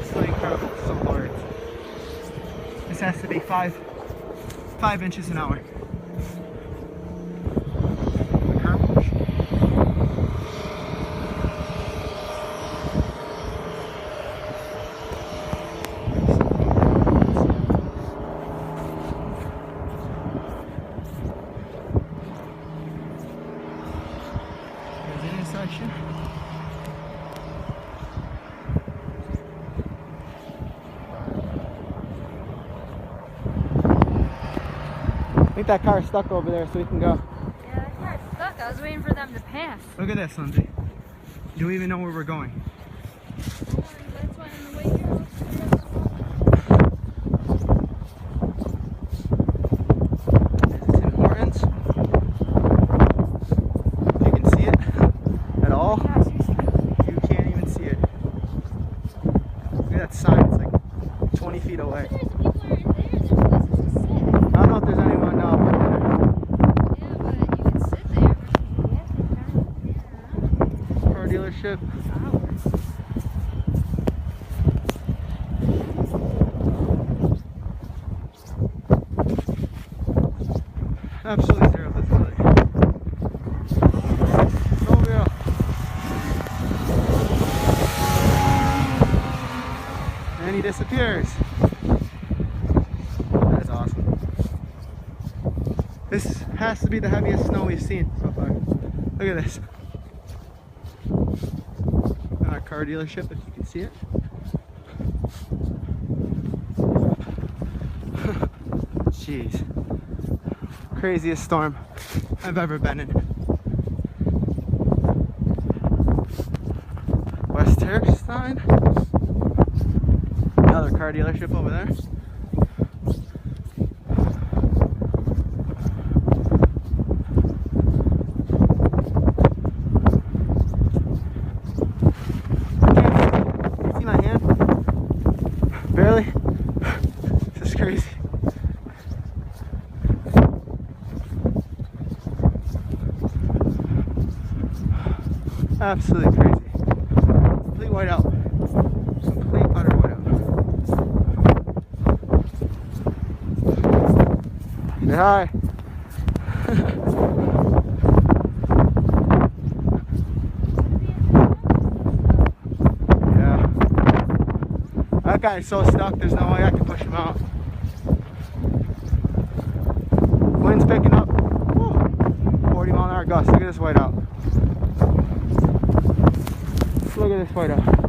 absolutely incredible. So hard. This has to be 5 inches an hour. There's an intersection. I think that car is stuck over there, so we can go. Yeah, that car's stuck. I was waiting for them to pass. Look at this, Lindsay. Do we even know where we're going? That's why I'm the way here. It's Tim Hortons. You can see it at all. You can't even see it. Look at that sign. It's like 20 feet away. I don't know if there's anyone now. Yeah, but you can sit there. Car dealership. Absolutely zero visibility. So real. And he disappears. That is awesome. This has to be the heaviest snow we've seen so far. Look at this. Our car dealership, if you can see it. Jeez. Craziest storm I've ever been in. West Terrace sign. Another car dealership over there. See my hand? Barely. This is crazy. Absolutely crazy. Complete whiteout. Complete utter whiteout. Say hi. Yeah. That guy is so stuck, there's no way I can push him out. Wind's picking up. Woo. 40 mile an hour gust. Look at this whiteout. Look at this whiteout.